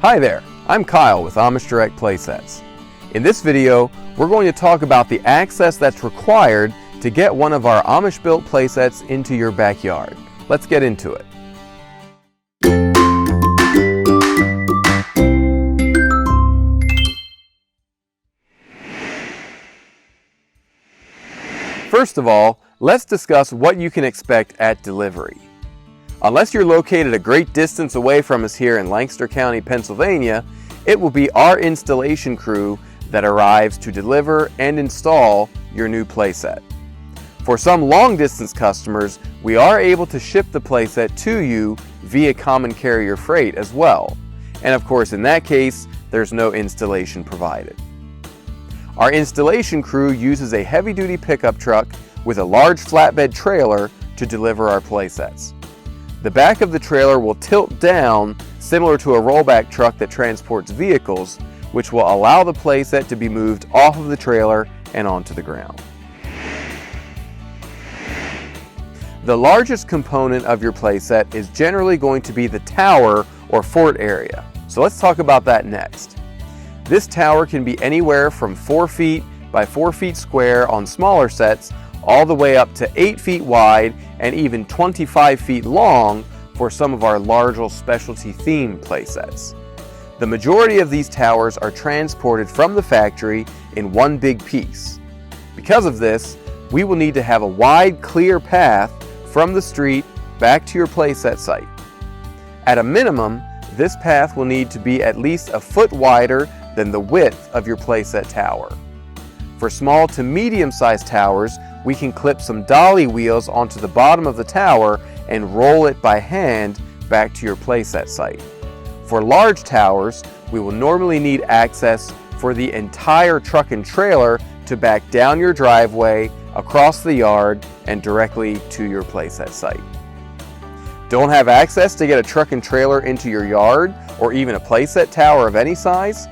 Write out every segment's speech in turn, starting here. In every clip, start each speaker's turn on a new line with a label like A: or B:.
A: Hi there, I'm Kyle with Amish Direct Playsets. In this video, we're going to talk about the access that's required to get one of our Amish-built playsets into your backyard. Let's get into it. First of all, let's discuss what you can expect at delivery. Unless you're located a great distance away from us here in Lancaster County, Pennsylvania, it will be our installation crew that arrives to deliver and install your new playset. For some long-distance customers, we are able to ship the playset to you via common carrier freight as well. And of course, in that case, there's no installation provided. Our installation crew uses a heavy-duty pickup truck with a large flatbed trailer to deliver our playsets. The back of the trailer will tilt down, similar to a rollback truck that transports vehicles, which will allow the playset to be moved off of the trailer and onto the ground. The largest component of your playset is generally going to be the tower or fort area. So let's talk about that next. This tower can be anywhere from 4 feet by 4 feet square on smaller sets, all the way up to 8 feet wide and even 25 feet long for some of our larger specialty theme playsets. The majority of these towers are transported from the factory in one big piece. Because of this, we will need to have a wide, clear path from the street back to your playset site. At a minimum, this path will need to be at least a foot wider than the width of your playset tower. For small to medium-sized towers, we can clip some dolly wheels onto the bottom of the tower and roll it by hand back to your playset site. For large towers, we will normally need access for the entire truck and trailer to back down your driveway, across the yard, and directly to your playset site. Don't have access to get a truck and trailer into your yard or even a playset tower of any size?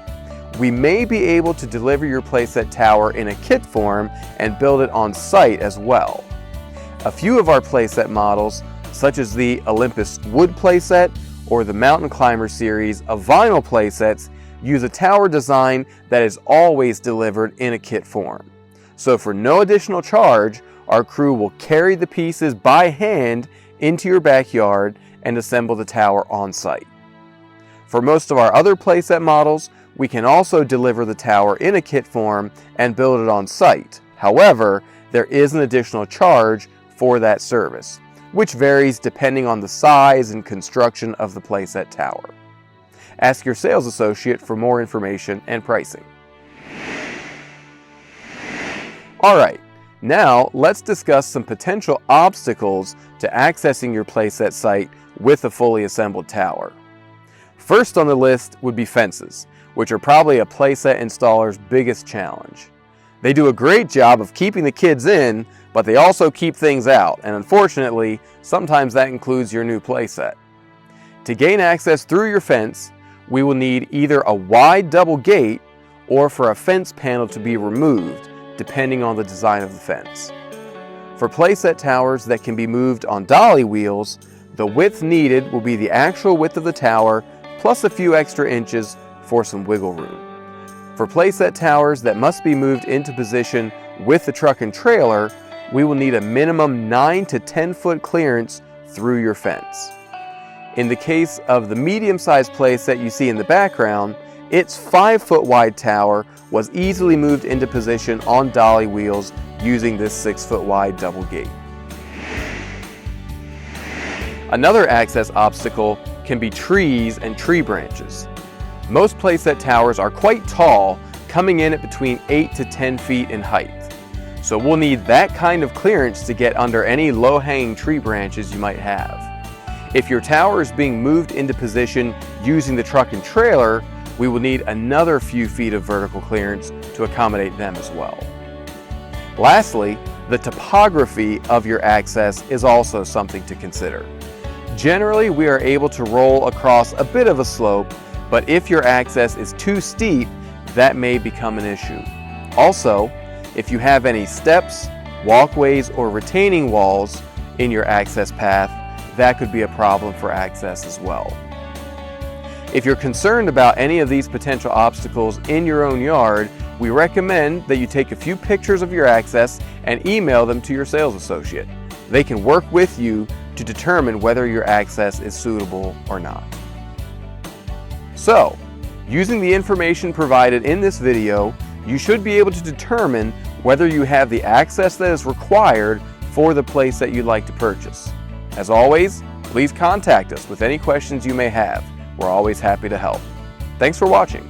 A: We may be able to deliver your playset tower in a kit form and build it on site as well. A few of our playset models, such as the Olympus Wood playset or the Mountain Climber series of vinyl playsets, use a tower design that is always delivered in a kit form. So for no additional charge, our crew will carry the pieces by hand into your backyard and assemble the tower on site. For most of our other playset models, we can also deliver the tower in a kit form and build it on site. However, there is an additional charge for that service, which varies depending on the size and construction of the playset tower. Ask your sales associate for more information and pricing. Alright, now let's discuss some potential obstacles to accessing your playset site with a fully assembled tower. First on the list would be fences, which are probably a playset installer's biggest challenge. They do a great job of keeping the kids in, but they also keep things out, and unfortunately, sometimes that includes your new playset. To gain access through your fence, we will need either a wide double gate or for a fence panel to be removed, depending on the design of the fence. For playset towers that can be moved on dolly wheels, the width needed will be the actual width of the tower plus a few extra inches for some wiggle room. For playset towers that must be moved into position with the truck and trailer, we will need a minimum 9 to 10 foot clearance through your fence. In the case of the medium-sized playset you see in the background, its 5 foot wide tower was easily moved into position on dolly wheels using this 6 foot wide double gate. Another access obstacle can be trees and tree branches. Most playset towers are quite tall, coming in at between 8 to 10 feet in height. So we'll need that kind of clearance to get under any low-hanging tree branches you might have. If your tower is being moved into position using the truck and trailer, we will need another few feet of vertical clearance to accommodate them as well. Lastly, the topography of your access is also something to consider. Generally, we are able to roll across a bit of a slope, but if your access is too steep, that may become an issue. Also, if you have any steps, walkways, or retaining walls in your access path, that could be a problem for access as well. If you're concerned about any of these potential obstacles in your own yard, we recommend that you take a few pictures of your access and email them to your sales associate. They can work with you to determine whether your access is suitable or not. So, using the information provided in this video, you should be able to determine whether you have the access that is required for the playset you'd like to purchase. As always, please contact us with any questions you may have. We're always happy to help. Thanks for watching.